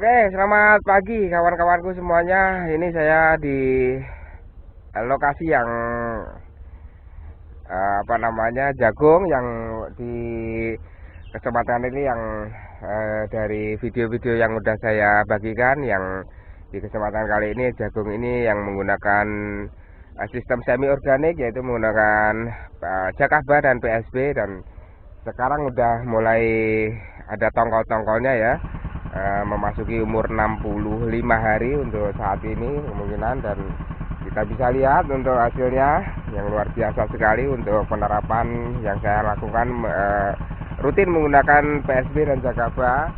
Oke, selamat pagi kawan-kawanku semuanya. Ini saya di lokasi yang jagung yang di kesempatan ini yang dari video-video yang udah saya bagikan, yang di kesempatan kali ini jagung ini yang menggunakan sistem semi organik, yaitu menggunakan Jakaba dan PSB, dan sekarang udah mulai ada tongkol-tongkolnya ya. Memasuki umur 65 hari untuk saat ini kemungkinan, dan kita bisa lihat untuk hasilnya yang luar biasa sekali untuk penerapan yang saya lakukan rutin menggunakan PSB dan Jakaba,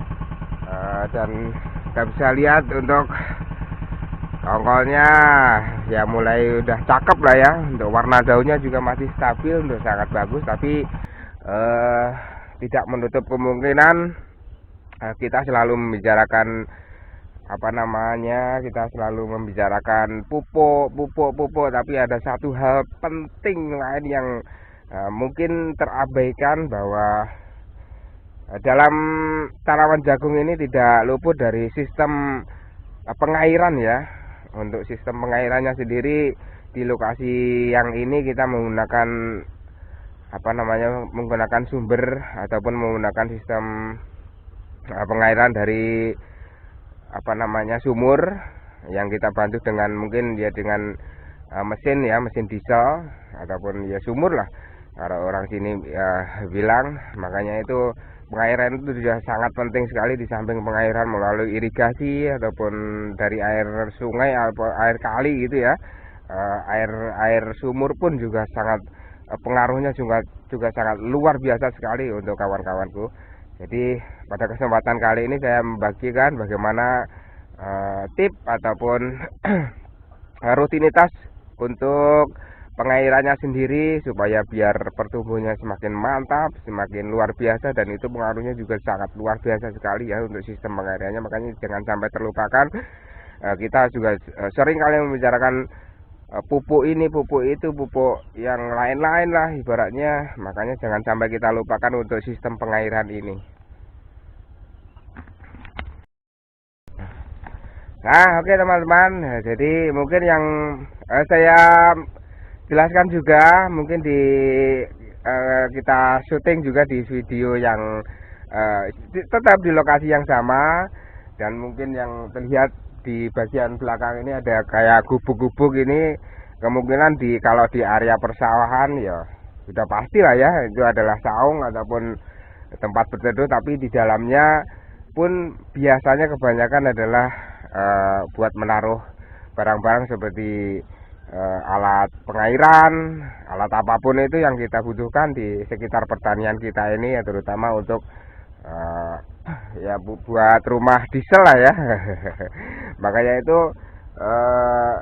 dan kita bisa lihat untuk tongkolnya ya mulai udah cakep lah ya. Untuk warna daunnya juga masih stabil, untuk sangat bagus, tapi tidak menutup kemungkinan kita selalu membicarakan kita selalu membicarakan pupuk, tapi ada satu hal penting lain yang mungkin terabaikan, bahwa dalam tanaman jagung ini tidak luput dari sistem pengairan ya. Untuk sistem pengairannya sendiri di lokasi yang ini kita menggunakan menggunakan sumber ataupun menggunakan sistem pengairan dari sumur yang kita bantu dengan mungkin ya dengan mesin diesel ataupun ya sumur lah kalau orang sini bilang. Makanya itu pengairan itu sudah sangat penting sekali, di samping pengairan melalui irigasi ataupun dari air sungai atau air kali gitu ya. Air sumur pun juga sangat pengaruhnya juga sangat luar biasa sekali untuk kawan-kawanku. Jadi pada kesempatan kali ini saya membagikan bagaimana tip ataupun rutinitas untuk pengairannya sendiri, supaya biar pertumbuhannya semakin mantap, semakin luar biasa, dan itu pengaruhnya juga sangat luar biasa sekali ya untuk sistem pengairannya. Makanya jangan sampai terlupakan. Kita juga sering kali membicarakan pupuk ini, pupuk itu, pupuk yang lain-lain lah ibaratnya. Makanya jangan sampai kita lupakan untuk sistem pengairan ini. Nah, oke teman-teman. Jadi mungkin yang saya jelaskan juga mungkin di kita syuting juga di video yang tetap di lokasi yang sama, dan mungkin yang terlihat di bagian belakang ini ada kayak gubuk-gubuk ini. Kemungkinan kalau di area persawahan ya sudah pasti lah ya, itu adalah saung ataupun tempat berteduh, tapi di dalamnya pun biasanya kebanyakan adalah buat menaruh barang-barang seperti alat pengairan, alat apapun itu yang kita butuhkan di sekitar pertanian kita ini ya, terutama untuk ya buat rumah diesel lah ya. Makanya itu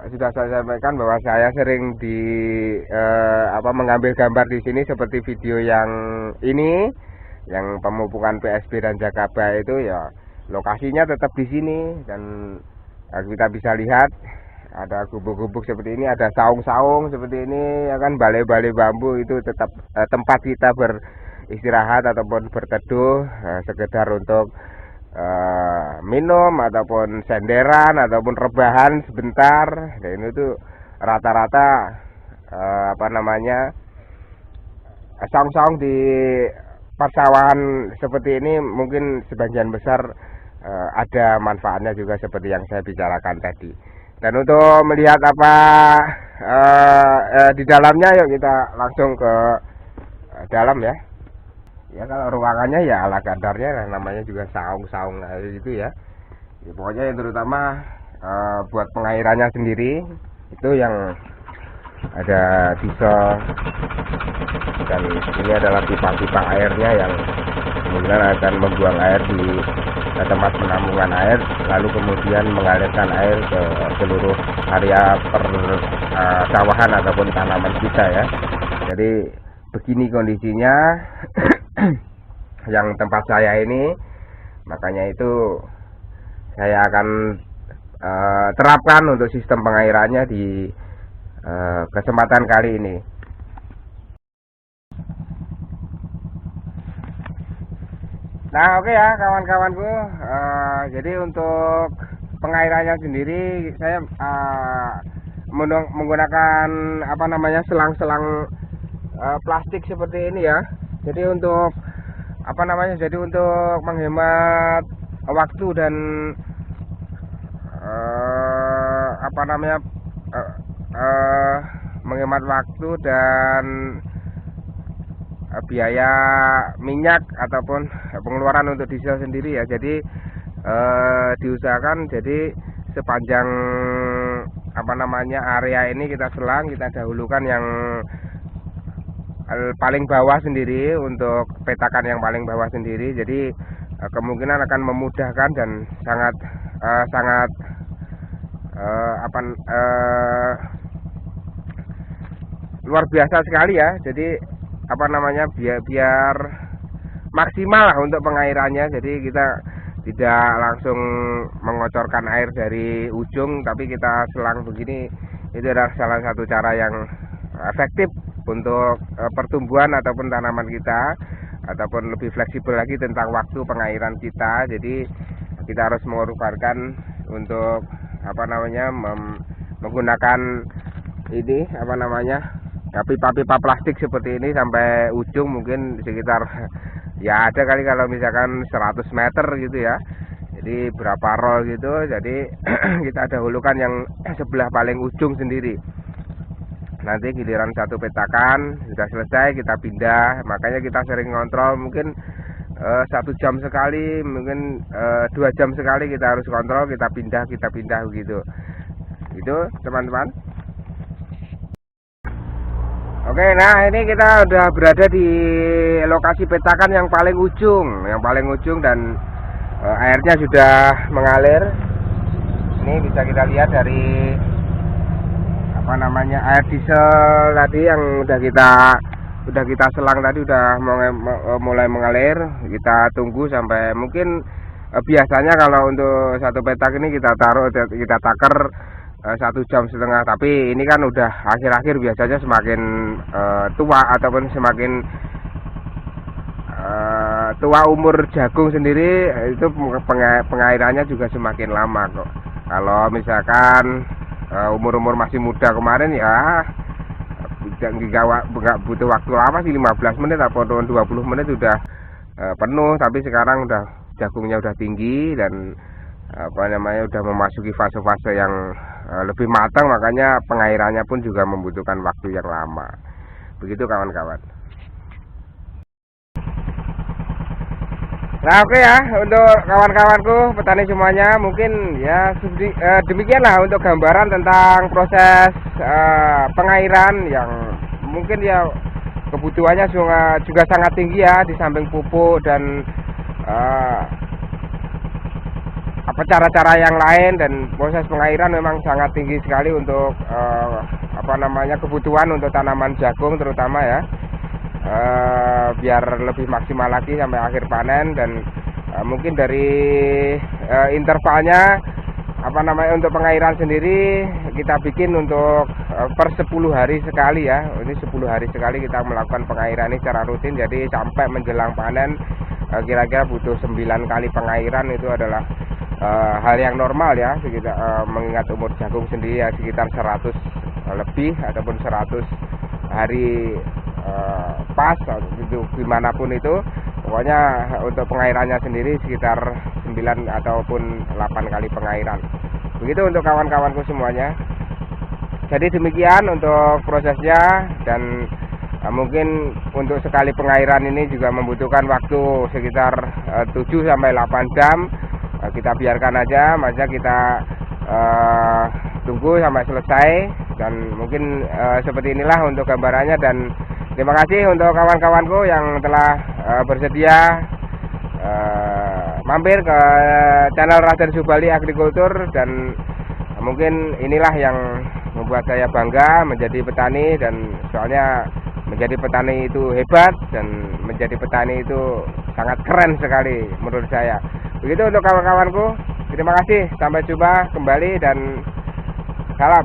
sudah saya sampaikan bahwa saya sering mengambil gambar di sini seperti video yang ini, yang pemupukan PSB dan Jakaba itu ya lokasinya tetap di sini, dan kita bisa lihat ada gubuk-gubuk seperti ini, ada saung-saung seperti ini ya kan, balai-balai bambu itu tetap tempat kita beristirahat ataupun berteduh, sekedar untuk minum ataupun senderan ataupun rebahan sebentar. Dan ini tuh rata-rata saung-saung di persawahan seperti ini mungkin sebagian besar ada manfaatnya juga seperti yang saya bicarakan tadi. Dan untuk melihat apa di dalamnya, yuk kita langsung ke dalam ya. Ya kalau ruangannya ya ala kadarnya, namanya juga saung-saung gitu ya. Ya, pokoknya yang terutama buat pengairannya sendiri itu yang ada diesel, dan ini adalah pipa-pipa airnya yang kemudian akan membuang air di tempat penampungan air, lalu kemudian mengalirkan air ke seluruh area persawahan ataupun tanaman kita ya. Jadi begini kondisinya yang tempat saya ini. Makanya itu saya akan terapkan untuk sistem pengairannya di kesempatan kali ini. Nah, oke ya kawan-kawanku. Jadi untuk pengairannya sendiri saya menggunakan apa namanya selang-selang plastik seperti ini ya. Jadi untuk apa namanya? Jadi untuk menghemat waktu dan apa namanya? Menghemat waktu dan biaya minyak ataupun pengeluaran untuk diesel sendiri ya. Jadi diusahakan jadi sepanjang apa namanya area ini kita selang, kita dahulukan yang paling bawah sendiri untuk petakan yang paling bawah sendiri. Jadi kemungkinan akan memudahkan dan sangat luar biasa sekali ya. Jadi apa namanya biar maksimal lah untuk pengairannya. Jadi kita tidak langsung mengocorkan air dari ujung, tapi kita selang begini. Itu adalah salah satu cara yang efektif untuk pertumbuhan ataupun tanaman kita, ataupun lebih fleksibel lagi tentang waktu pengairan kita. Jadi kita harus mengorbankan untuk apa namanya menggunakan ini apa namanya pipa-pipa plastik seperti ini sampai ujung, mungkin sekitar ya ada kali kalau misalkan 100 meter gitu ya. Jadi berapa roll gitu. Jadi kita dahulukan yang sebelah paling ujung sendiri. Nanti giliran satu petakan sudah selesai kita pindah. Makanya kita sering kontrol, mungkin 1 jam sekali, mungkin 2 jam sekali kita harus kontrol, kita pindah begitu. Itu teman-teman. Oke, nah ini kita udah berada di lokasi petakan yang paling ujung dan airnya sudah mengalir. Ini bisa kita lihat dari apa namanya air diesel tadi yang udah kita selang tadi udah mulai mengalir. Kita tunggu sampai mungkin biasanya kalau untuk satu petak ini kita taker 1,5 jam, tapi ini kan udah akhir-akhir biasanya semakin tua ataupun semakin tua umur jagung sendiri, itu pengairannya juga semakin lama kok. Kalau misalkan umur masih muda kemarin ya nggak butuh waktu lama sih, 15 menit atau 20 menit sudah penuh. Tapi sekarang udah jagungnya udah tinggi dan apa namanya udah memasuki fase-fase yang lebih matang, makanya pengairannya pun juga membutuhkan waktu yang lama. Begitu kawan-kawan. Nah oke ya, untuk kawan-kawanku petani semuanya, mungkin ya demikianlah untuk gambaran tentang proses pengairan yang mungkin ya kebutuhannya juga sangat tinggi ya, di samping pupuk dan apa cara-cara yang lain, dan proses pengairan memang sangat tinggi sekali untuk apa namanya kebutuhan untuk tanaman jagung terutama ya, biar lebih maksimal lagi sampai akhir panen. Dan mungkin dari intervalnya apa namanya untuk pengairan sendiri kita bikin untuk per 10 hari sekali ya. Ini 10 hari sekali kita melakukan pengairan ini secara rutin, jadi sampai menjelang panen kira-kira butuh 9 kali pengairan. Itu adalah hal yang normal ya, mengingat umur jagung sendiri ya sekitar 100 lebih ataupun 100 hari pas itu dimanapun itu. Pokoknya untuk pengairannya sendiri sekitar 9 ataupun 8 kali pengairan. Begitu untuk kawan-kawanku semuanya. Jadi demikian untuk prosesnya, dan mungkin untuk sekali pengairan ini juga membutuhkan waktu sekitar 7 sampai 8 jam. Kita biarkan aja, masa kita tunggu sampai selesai. Dan mungkin seperti inilah untuk gambarannya. Dan terima kasih untuk kawan-kawanku yang telah bersedia mampir ke channel Raden Subali Agrikultur. Dan mungkin inilah yang membuat saya bangga menjadi petani, dan soalnya menjadi petani itu hebat, dan menjadi petani itu sangat keren sekali menurut saya. Begitu untuk kawan-kawanku, terima kasih, sampai jumpa kembali dan salam.